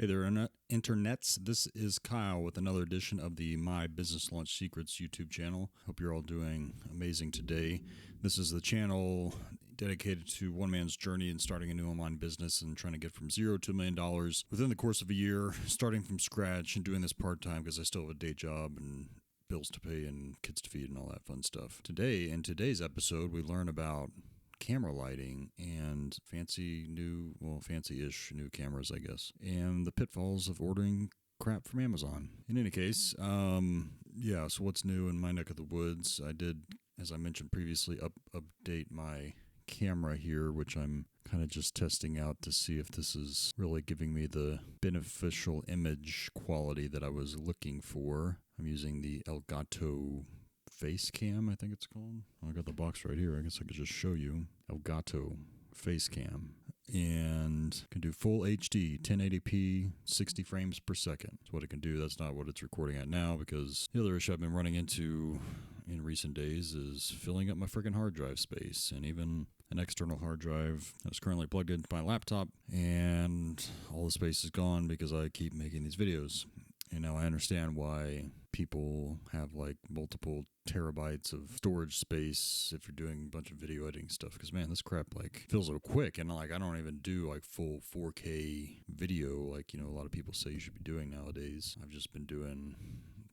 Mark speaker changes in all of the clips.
Speaker 1: Hey there, internets. This is Kyle with another edition of the My Business Launch Secrets YouTube channel. Hope you're all doing amazing today. This is the channel dedicated to one man's journey in starting a new online business and trying to get from $0 to $1 million within the course of a year, starting from scratch and doing this part-time because I still have a day job and bills to pay and kids to feed and all that fun stuff. Today, in today's episode, we learn about camera lighting and fancy-ish new cameras, I guess, and the pitfalls of ordering crap from Amazon. In any case, so what's new in my neck of the woods? I did, as I mentioned previously, update my camera here, which I'm kind of just testing out to see if this is really giving me the beneficial image quality that I was looking for. I'm using the Elgato face cam, I think it's called. I got the box right here. I guess I could just show you. Elgato face cam. And can do full HD, 1080p, 60 frames per second. That's what it can do. That's not what it's recording at now, because the other issue I've been running into in recent days is filling up my freaking hard drive space, and even an external hard drive that's currently plugged into my laptop, and all the space is gone because I keep making these videos. And now I understand why people have like multiple terabytes of storage space if you're doing a bunch of video editing stuff. Because man, this crap like feels so quick, and like I don't even do like full 4K video like, a lot of people say you should be doing nowadays. I've just been doing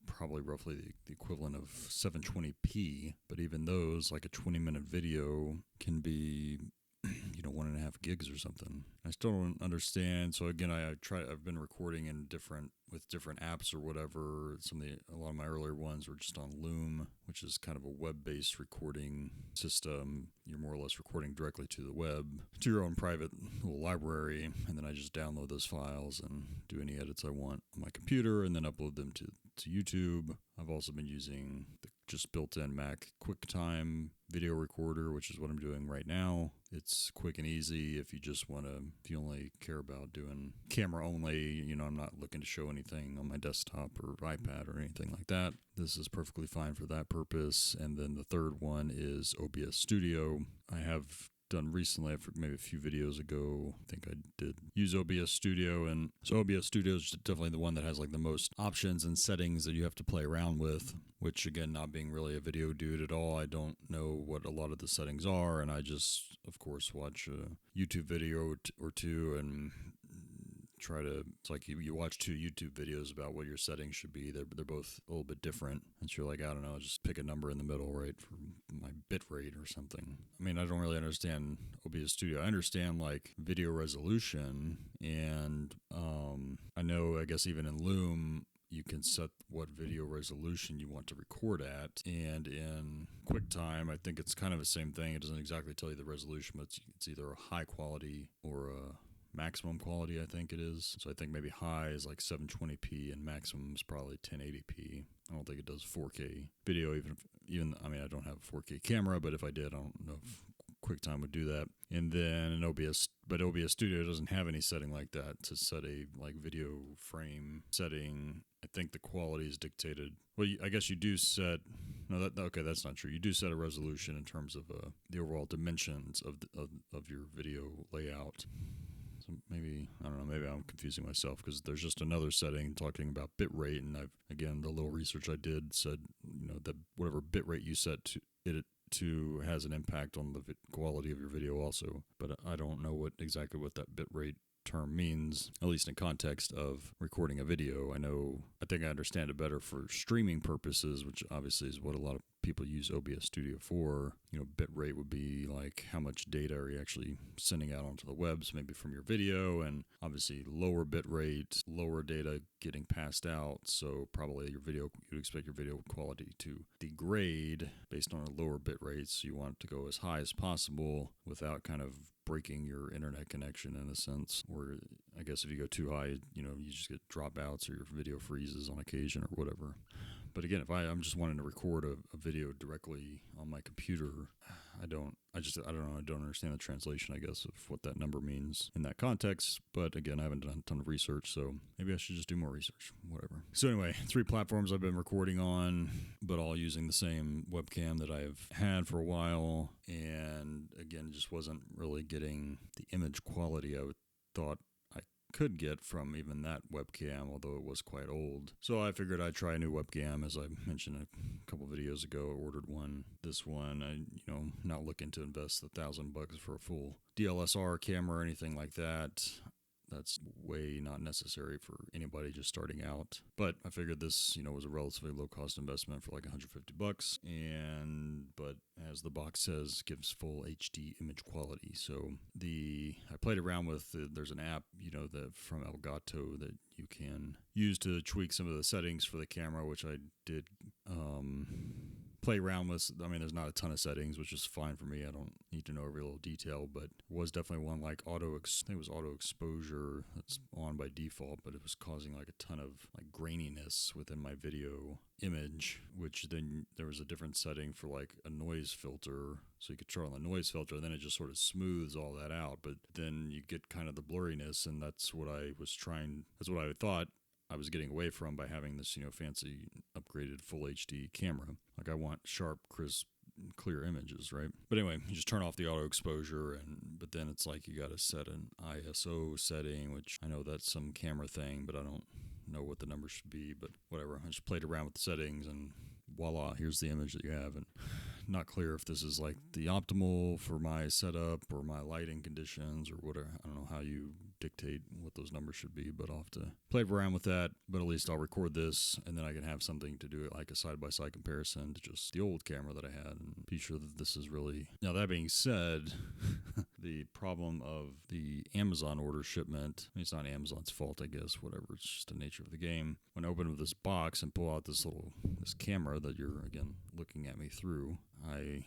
Speaker 1: probably roughly the equivalent of 720p, but even those, like a 20-minute video can be 1.5 gigs or something. I still don't understand. So again, I've been recording with different apps or whatever. A lot of my earlier ones were just on Loom, which is kind of a web-based recording system. You're more or less recording directly to the web, to your own private little library, and then I just download those files and do any edits I want on my computer and then upload them to YouTube. I've also been using the just built-in Mac QuickTime video recorder, which is what I'm doing right now. It's quick and easy if you only care about doing camera only. I'm not looking to show anything on my desktop or iPad or anything like that. This is perfectly fine for that purpose. And then the third one is OBS Studio. I have done recently, maybe a few videos ago, I think I did use OBS Studio, and so OBS Studio is definitely the one that has like the most options and settings that you have to play around with, which again, not being really a video dude at all, I don't know what a lot of the settings are, and I just, of course, watch a YouTube video or two and it's like you watch two YouTube videos about what your settings should be. They're both a little bit different. And so you're like, I don't know, just pick a number in the middle, right, for my bit rate or something. I mean, I don't really understand OBS Studio. I understand like video resolution, and I know, I guess even in Loom, you can set what video resolution you want to record at. And in QuickTime, I think it's kind of the same thing. It doesn't exactly tell you the resolution, but it's either a high quality or a maximum quality, I think it is. So I think maybe high is like 720p and maximum is probably 1080p. I don't think it does 4K video, even I mean, I don't have a 4K camera, but if I did, I don't know if QuickTime would do that. And then in OBS Studio doesn't have any setting like that to set a like video frame setting. I think the quality is dictated. Well, I guess you do set. Okay, that's not true. You do set a resolution in terms of the overall dimensions of your video layout. So maybe, I don't know, maybe I'm confusing myself because there's just another setting talking about bit rate, and the little research I did said, that whatever bit rate you set to has an impact on the quality of your video also. But I don't know exactly what that bit rate term means, at least in context of recording a video. I think I understand it better for streaming purposes, which obviously is what a lot of people use OBS Studio for. Bit rate would be like how much data are you actually sending out onto the web, so maybe from your video, and obviously lower bit rate, lower data getting passed out, so probably you'd expect your video quality to degrade based on a lower bit rate, so you want it to go as high as possible without kind of breaking your internet connection in a sense. Or I guess if you go too high, you just get dropouts or your video freezes on occasion or whatever. But again, if I'm just wanting to record a video directly on my computer, I don't know. I don't understand the translation, I guess, of what that number means in that context. But again, I haven't done a ton of research, so maybe I should just do more research, whatever. So anyway, 3 platforms I've been recording on, but all using the same webcam that I've had for a while. And again, just wasn't really getting the image quality I thought I could get from even that webcam, although it was quite old. So I figured I'd try a new webcam, as I mentioned a couple videos ago. I ordered one. This one, not looking to invest $1,000 for a full DLSR camera or anything like that. That's way not necessary for anybody just starting out. But I figured this, was a relatively low cost investment for like $150. But as the box says, gives full HD image quality. So I played around with, there's an app, from Elgato that you can use to tweak some of the settings for the camera, which I did, play around with. I mean, there's not a ton of settings, which is fine for me. I don't need to know every little detail, but it was definitely one like I think it was auto exposure that's on by default, but it was causing like a ton of like graininess within my video image, which then there was a different setting for like a noise filter. So you could turn on the noise filter and then it just sort of smooths all that out, but then you get kind of the blurriness, and that's what I thought I was getting away from by having this, fancy upgraded full HD camera. Like I want sharp, crisp, clear images, right? But anyway, you just turn off the auto exposure, but then it's like you got to set an ISO setting, which I know that's some camera thing, but I don't know what the number should be, but whatever. I just played around with the settings and voila, here's the image that you have. And not clear if this is like the optimal for my setup or my lighting conditions or whatever. I don't know how you dictate what those numbers should be, but I'll have to play around with that. But at least I'll record this, and then I can have something to do it like a side-by-side comparison to just the old camera that I had, and be sure that this is really... Now, that being said, the problem of the Amazon order shipment, it's not Amazon's fault, I guess, whatever, it's just the nature of the game. When I open up this box and pull out this camera that you're, again, looking at me through, I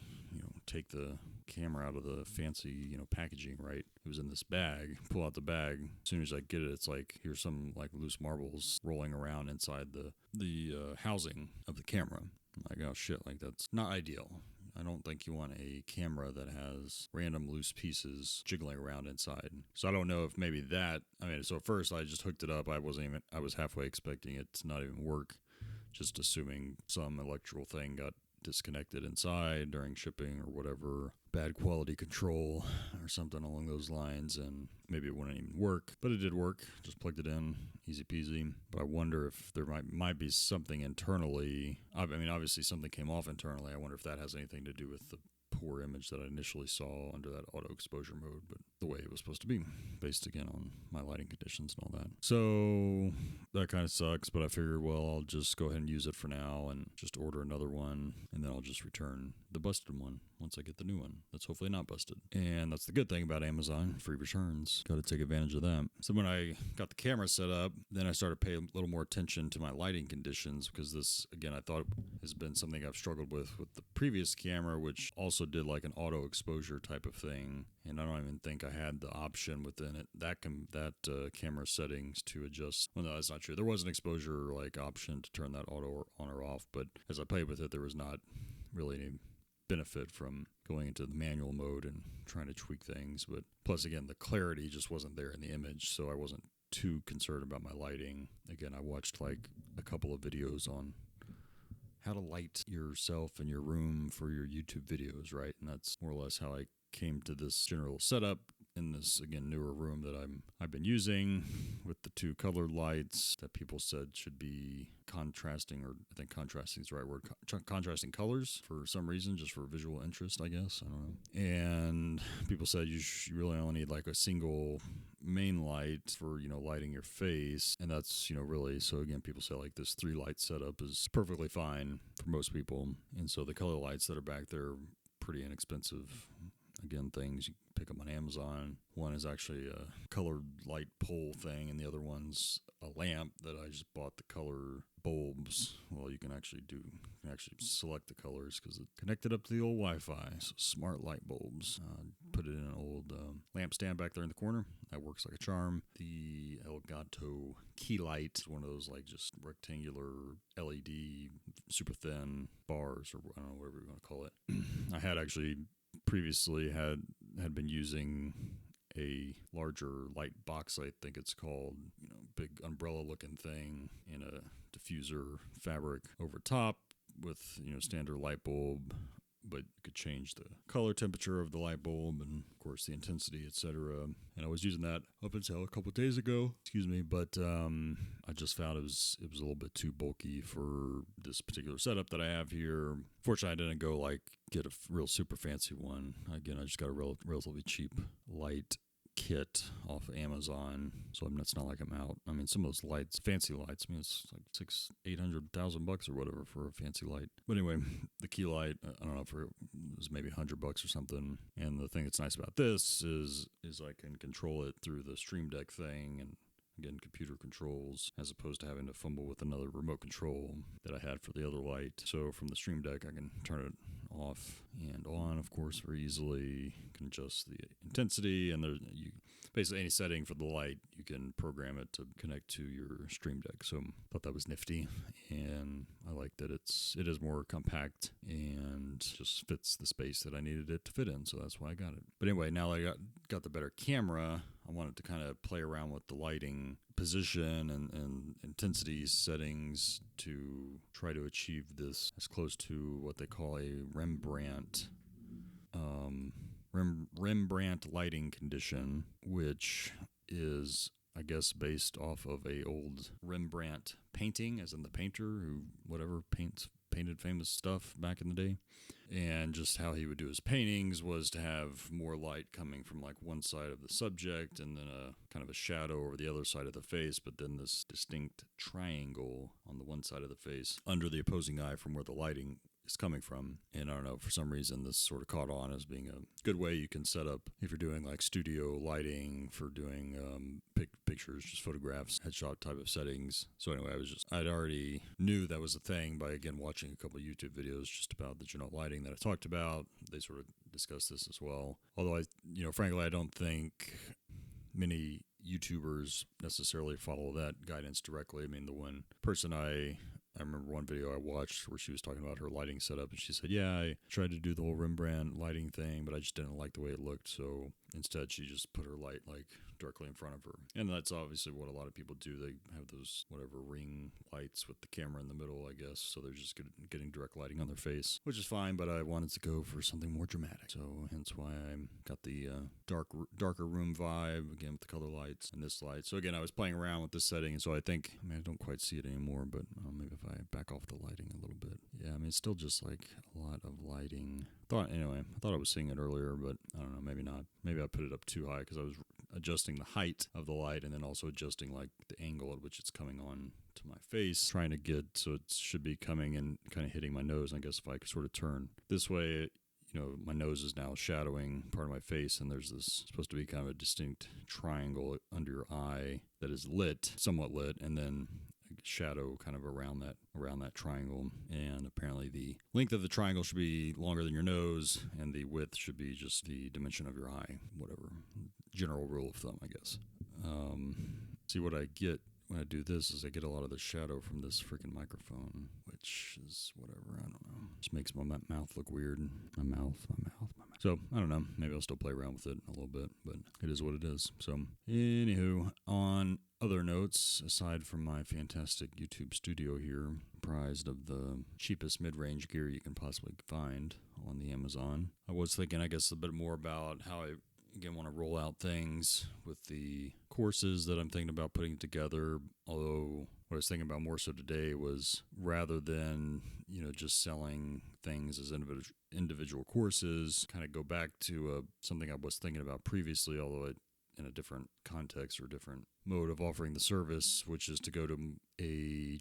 Speaker 1: take the camera out of the fancy, packaging, right? It was in this bag, pull out the bag. As soon as I get it, it's like, here's some like loose marbles rolling around inside the housing of the camera. I'm like, oh shit, like that's not ideal. I don't think you want a camera that has random loose pieces jiggling around inside. So I don't know if maybe so at first I just hooked it up. I was halfway expecting it to not even work, just assuming some electrical thing got disconnected inside during shipping or whatever, bad quality control or something along those lines, and maybe it wouldn't even work. But it did work. Just plugged it in, easy peasy. But I wonder if there might be something internally. I mean, obviously something came off internally. I wonder if that has anything to do with the poor image that I initially saw under that auto exposure mode, but the way it was supposed to be, based again on my lighting conditions and all that. So that kind of sucks, but I figured, well, I'll just go ahead and use it for now and just order another one, and then I'll just return the busted one once I get the new one that's hopefully not busted. And that's the good thing about Amazon, free returns. Got to take advantage of that. So when I got the camera set up, then I started paying a little more attention to my lighting conditions, because this, again, I thought has been something I've struggled with the previous camera, which also did like an auto exposure type of thing, and I don't even think I had the option within it that camera settings to adjust. Well, no, that's not true. There was an exposure like option to turn that auto on or off, but as I played with it, there was not really any benefit from going into the manual mode and trying to tweak things. But plus, again, the clarity just wasn't there in the image, so I wasn't too concerned about my lighting. Again, I watched like a couple of videos on how to light yourself and your room for your YouTube videos, right? And that's more or less how I came to this general setup in this, again, newer room that I've been using, with the two colored lights that people said should be contrasting, or I think contrasting is the right word, contrasting colors for some reason, just for visual interest, I guess. I don't know. And people said you really only need like a single main light for, lighting your face. And that's, really, so again, people say like this 3-light setup is perfectly fine for most people. And so the color lights that are back there are pretty inexpensive. Again, things you pick up on Amazon. One is actually a colored light pole thing, and the other one's a lamp that I just bought the color bulbs. Well, you can actually select the colors because it's connected up to the old Wi-Fi. So smart light bulbs. Put it in an old lamp stand back there in the corner. That works like a charm. The Elgato key light is one of those like just rectangular LED, super thin bars, or I don't know, whatever you want to call it. I had actually previously had been using a larger light box, I think it's called, big umbrella looking thing in a diffuser fabric over top with, standard light bulb. but you could change the color temperature of the light bulb and, of course, the intensity, etc. And I was using that up until a couple of days ago, but I just found it was a little bit too bulky for this particular setup that I have here. Fortunately, I didn't go get a real super fancy one. Again, I just got a relatively cheap light kit off of Amazon, so it's not like I'm out. I mean, some of those lights, fancy lights, it's like $800,000 or whatever for a fancy light. But anyway, the key light, I don't know, it was maybe $100 or something. And the thing that's nice about this is I can control it through the Stream Deck thing, and again, computer controls, as opposed to having to fumble with another remote control that I had for the other light. So from the Stream Deck, I can turn it off and on, of course, very easily. Can adjust the intensity, and basically any setting for the light, you can program it to connect to your Stream Deck. So I thought that was nifty, and I like that it is more compact and just fits the space that I needed it to fit in. So that's why I got it. But anyway, now that I got the better camera, I wanted to kind of play around with the lighting position and intensity settings to try to achieve this as close to what they call a Rembrandt lighting condition, which is, I guess, based off of a old Rembrandt painting, as in the painter who painted famous stuff back in the day. And just how he would do his paintings was to have more light coming from one side of the subject, and then a kind of a shadow over the other side of the face, but then this distinct triangle on the one side of the face under the opposing eye from where the lighting is coming from. And I don't know, for some reason this sort of caught on as being a good way you can set up if you're doing studio lighting for doing pictures, just photographs, headshot type of settings. So anyway, I'd already knew that was a thing by, again, watching a couple of YouTube videos just about the general lighting that I talked about. They sort of discussed this as well. Although frankly, I don't think many YouTubers necessarily follow that guidance directly. I mean, the one person I remember one video I watched where she was talking about her lighting setup, and she said, yeah, I tried to do the whole Rembrandt lighting thing, but I just didn't like the way it looked. So instead, she just put her light directly in front of her. And that's obviously what a lot of people do. They have those ring lights with the camera in the middle, I guess. So they're just getting direct lighting on their face, which is fine, but I wanted to go for something more dramatic. So hence why I got the darker room vibe, again, with the color lights and this light. So again, I was playing around with this setting, and so I think, I don't quite see it anymore, but maybe if I back off the lighting a little bit. Yeah, it's still just a lot of lighting. I thought I was seeing it earlier, but I don't know, maybe not. Maybe I put it up too high because I was adjusting the height of the light and then also adjusting the angle at which it's coming on to my face, trying to get so it should be coming and kind of hitting my nose. I guess if I could sort of turn this way, my nose is now shadowing part of my face, and there's this supposed to be kind of a distinct triangle under your eye that is somewhat lit, and then shadow kind of around that triangle. And apparently the length of the triangle should be longer than your nose, and the width should be just the dimension of your eye, whatever. General rule of thumb, I guess. See, what I get when I do this is I get a lot of the shadow from this freaking microphone, which is whatever, I don't know. Just makes my mouth look weird. My mouth. So, I don't know. Maybe I'll still play around with it a little bit, but it is what it is. So, anywho, on other notes, aside from my fantastic YouTube studio here, comprised of the cheapest mid-range gear you can possibly find on the Amazon, I was thinking, I guess, a bit more about how I, again, want to roll out things with the courses that I'm thinking about putting together. Although what I was thinking about more so today was, rather than, just selling things as individual courses, kind of go back to something I was thinking about previously, although in a different context or different mode of offering the service, which is to go to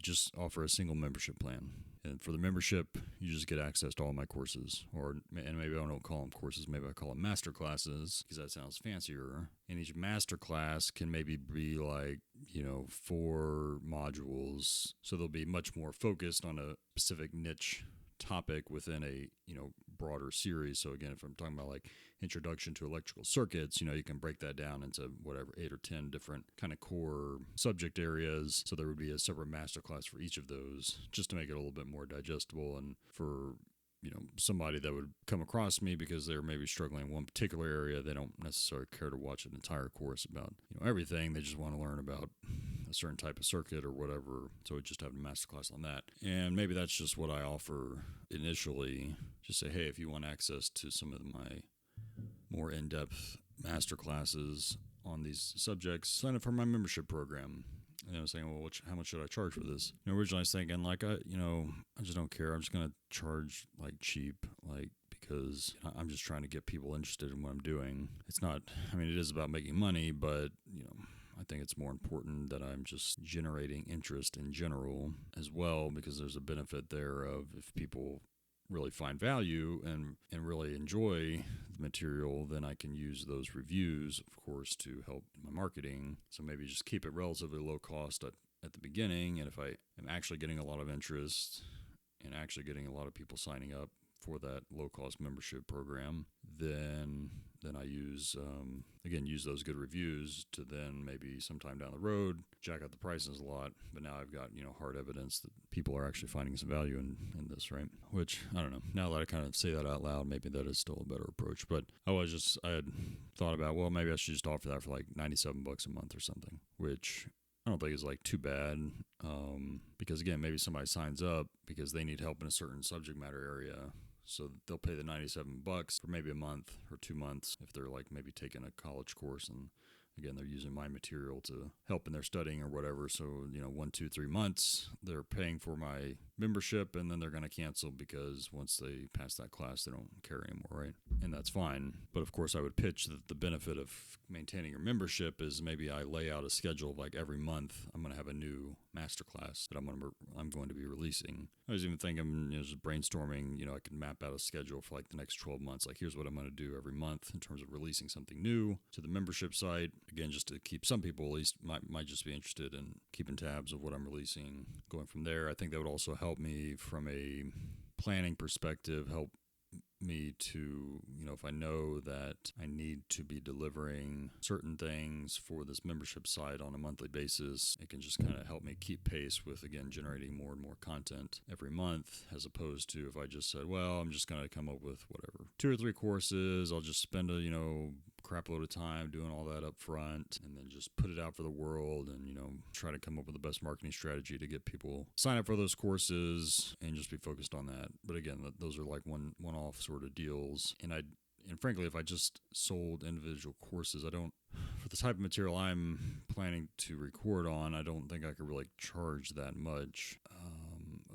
Speaker 1: just offer a single membership plan. And for the membership, you just get access to all my courses, and maybe I don't call them courses, maybe I call them master classes, because that sounds fancier. And each master class can maybe be 4 modules. So they'll be much more focused on a specific niche topic within a broader series. So again, if I'm talking about introduction to electrical circuits, you can break that down into whatever 8 or 10 different kind of core subject areas. So there would be a separate masterclass for each of those, just to make it a little bit more digestible, and for somebody that would come across me because they're maybe struggling in one particular area, they don't necessarily care to watch an entire course about everything. They just want to learn about a certain type of circuit or whatever. So we just have a masterclass on that. And maybe that's just what I offer initially. Just say, hey, if you want access to some of my more in-depth masterclasses on these subjects, sign up for my membership program. And I was saying, well, how much should I charge for this? Originally I was thinking, like, I just don't care. I'm just going to charge like cheap, like, because I'm just trying to get people interested in what I'm doing. It's not, it is about making money, but, I think it's more important that I'm just generating interest in general as well, because there's a benefit there of if people really find value and really enjoy the material, then I can use those reviews, of course, to help my marketing. So maybe just keep it relatively low cost at the beginning. And if I am actually getting a lot of interest and actually getting a lot of people signing up for that low-cost membership program, then I use those good reviews to then maybe sometime down the road jack up the prices a lot. But now I've got hard evidence that people are actually finding some value in this, right? Which I don't know. Now that I kind of say that out loud, maybe that is still a better approach. But I had thought about, well, maybe I should just offer that for like $97 a month or something, which I don't think is like too bad, because again, maybe somebody signs up because they need help in a certain subject matter area. So they'll pay the $97 for maybe a month or 2 months if they're like maybe taking a college course, and again, they're using my material to help in their studying or whatever. So, 1, 2, 3 months, they're paying for my membership, and then they're going to cancel because once they pass that class, they don't care anymore, right? And that's fine. But of course, I would pitch that the benefit of maintaining your membership is maybe I lay out a schedule of like every month I'm going to have a new masterclass that I'm going to be releasing. I was even thinking, just brainstorming, I could map out a schedule for like the next 12 months. Like, here's what I'm going to do every month in terms of releasing something new to the membership site. Again, just to keep some people at least might just be interested in keeping tabs of what I'm releasing. Going from there, I think that would also help me from a planning perspective, help me to, if I know that I need to be delivering certain things for this membership site on a monthly basis, it can just kind of help me keep pace with, again, generating more and more content every month, as opposed to if I just said, well, I'm just going to come up with whatever 2 or 3 courses, I'll just spend a, crap load of time doing all that up front and then just put it out for the world and, try to come up with the best marketing strategy to get people sign up for those courses and just be focused on that. But again, those are like one-off sort of deals. And frankly, if I just sold individual courses, for the type of material I'm planning to record on, I don't think I could really charge that much,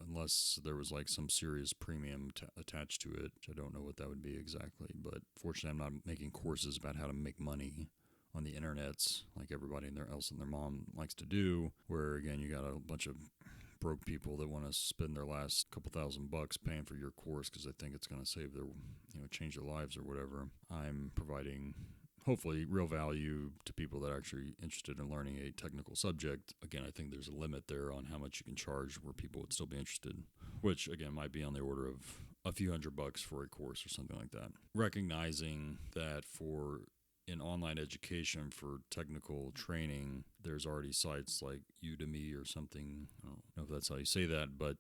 Speaker 1: unless there was like some serious premium attached to it, which I don't know what that would be exactly. But fortunately, I'm not making courses about how to make money on the internets like everybody else and their mom likes to do, where again, you got a bunch of broke people that want to spend their last couple $1,000 paying for your course because they think it's going to save their, change their lives or whatever. I'm providing hopefully real value to people that are actually interested in learning a technical subject. Again, I think there's a limit there on how much you can charge where people would still be interested, which again might be on the order of a few $100 for a course or something like that. Recognizing that for in online education for technical training, there's already sites like Udemy or something. I don't know if that's how you say that, but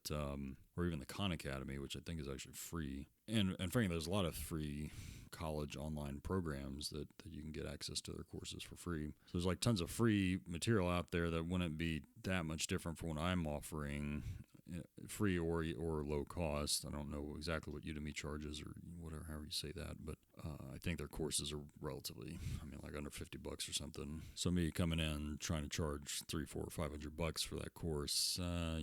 Speaker 1: or even the Khan Academy, which I think is actually free. And frankly, there's a lot of free college online programs that you can get access to their courses for free. So there's like tons of free material out there that wouldn't be that much different from what I'm offering, free or low cost. I don't know exactly what Udemy charges or whatever, however you say that, but I think their courses are relatively, like under $50 or something. So me coming in trying to charge $300, $400, $500 for that course, I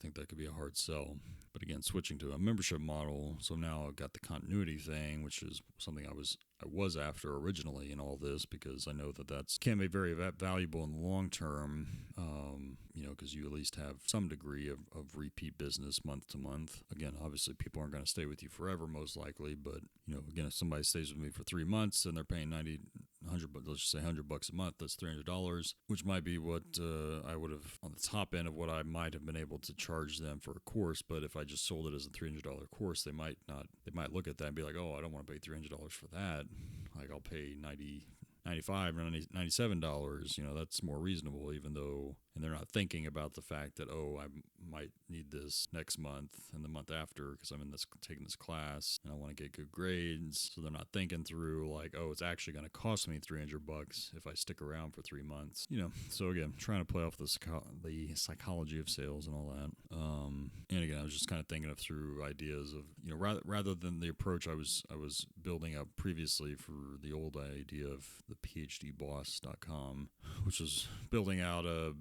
Speaker 1: think that could be a hard sell. But again, switching to a membership model, so now I've got the continuity thing, which is something I was after originally in all this, because I know that can be very valuable in the long term, because you at least have some degree of repeat business month to month. Again, obviously people aren't going to stay with you forever, most likely, but again, if somebody stays with me for 3 months and they're paying $100, let's just say $100 a month, that's $300, which might be what I would have on the top end of what I might have been able to charge them for a course. But if I just sold it as a $300 course, they might look at that and be like, oh, I don't want to pay $300 for that. Like, I'll pay $95 or $97, that's more reasonable, even though, and they're not thinking about the fact that, might need this next month and the month after because I'm taking this class and I want to get good grades. So they're not thinking through like, oh, it's actually going to cost me $300 if I stick around for 3 months. So again, trying to play off the psychology of sales and all that. And again, I was just kind of thinking of through ideas of, rather than the approach I was building up previously for the old idea of the PhDboss.com, which was building out a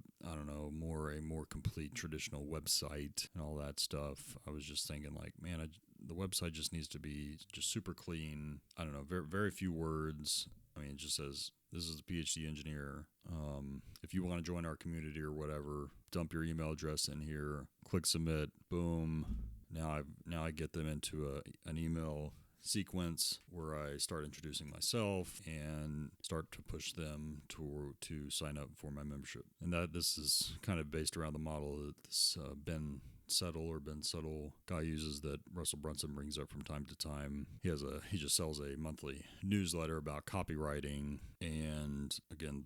Speaker 1: more complete traditional website and all that stuff. I was just thinking like, man, the website just needs to be just super clean. I don't know, very, very few words. I mean, it just says, this is the PhD engineer. If you want to join our community or whatever, dump your email address in here, click submit, boom. Now I get them into an email sequence where I start introducing myself and start to push them to sign up for my membership. And this is kind of based around the model that this Ben Settle guy uses that Russell Brunson brings up from time to time. He just sells a monthly newsletter about copywriting, and again,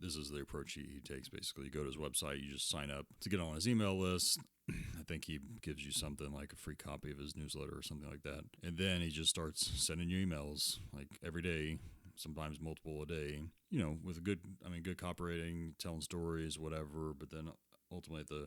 Speaker 1: this is the approach he takes. Basically, you go to his website, you just sign up to get on his email list. I think he gives you something like a free copy of his newsletter or something like that, and then he just starts sending you emails like every day, sometimes multiple a day. With good copywriting, telling stories, whatever. But then ultimately,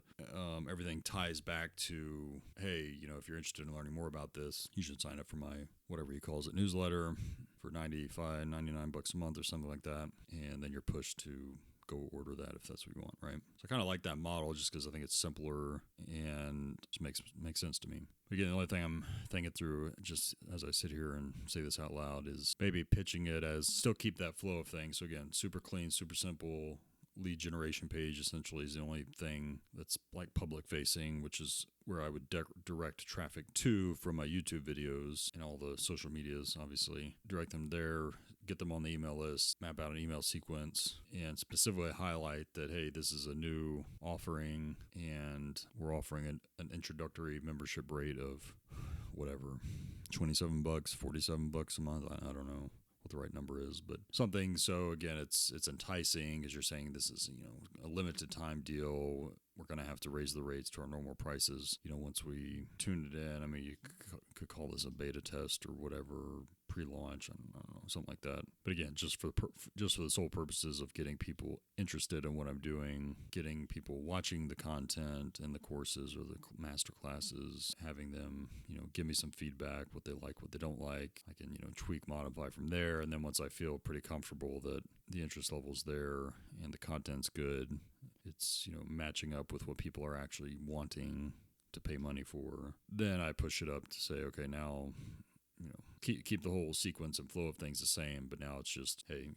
Speaker 1: everything ties back to, hey, if you're interested in learning more about this, you should sign up for my, whatever he calls it, newsletter for $99 a month or something like that. And then you're pushed to go order that if that's what you want, right? So I kind of like that model just because I think it's simpler and just makes sense to me. Again, the only thing I'm thinking through, just as I sit here and say this out loud, is maybe pitching it as still keep that flow of things. So again, super clean, super simple. Lead generation page essentially is the only thing that's like public facing, which is where I would direct traffic to from my YouTube videos and all the social medias, obviously. Direct them there, get them on the email list, map out an email sequence, and specifically highlight that, hey, this is a new offering and we're offering an introductory membership rate of whatever, $27, $47 a month. I don't know what the right number is, but something. So again, it's enticing as you're saying this is, a limited time deal. We're going to have to raise the rates to our normal prices, once we tune it in. I mean, you could call this a beta test or whatever, pre-launch, I don't know, something like that. But again, just for the sole purposes of getting people interested in what I'm doing, getting people watching the content and the courses or the master classes, having them, give me some feedback, what they like, what they don't like. I can, tweak, modify from there. And then once I feel pretty comfortable that the interest level's there and the content's good, it's, matching up with what people are actually wanting to pay money for, then I push it up to say, okay, now, keep the whole sequence and flow of things the same, but now it's just, hey,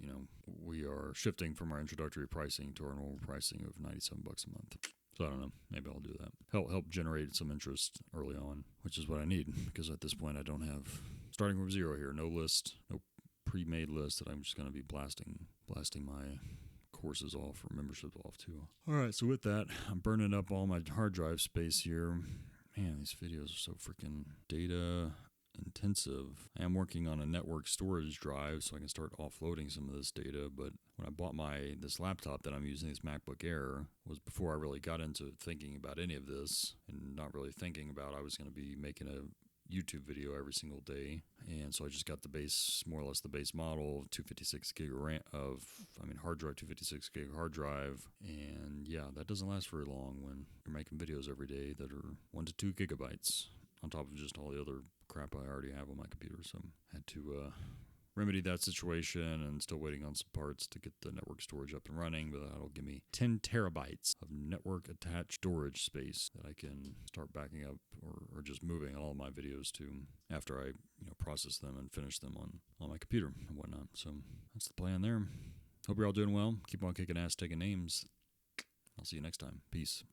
Speaker 1: we are shifting from our introductory pricing to our normal pricing of $97 a month. So I don't know, maybe I'll do that. Help generate some interest early on, which is what I need, because at this point I don't have, starting from zero here, no list, no pre-made list that I'm just going to be blasting my courses off or memberships off to. All right, so with that, I'm burning up all my hard drive space here. Man, these videos are so freaking data intensive. I am working on a network storage drive so I can start offloading some of this data, but when I bought this laptop that I'm using, this MacBook Air, was before I really got into thinking about any of this and not really thinking about I was going to be making a YouTube video every single day. And so I just got more or less the base model, 256 gig hard drive, 256 gig hard drive. And yeah, that doesn't last very long when you're making videos every day that are 1 to 2 gigabytes on top of just all the other crap I already have on my computer. So I had to remedy that situation and still waiting on some parts to get the network storage up and running, but that'll give me 10 terabytes of network attached storage space that I can start backing up or just moving all my videos to after I process them and finish them on my computer and whatnot. So that's the plan there. Hope you're all doing well. Keep on kicking ass, taking names. I'll see you next time. Peace.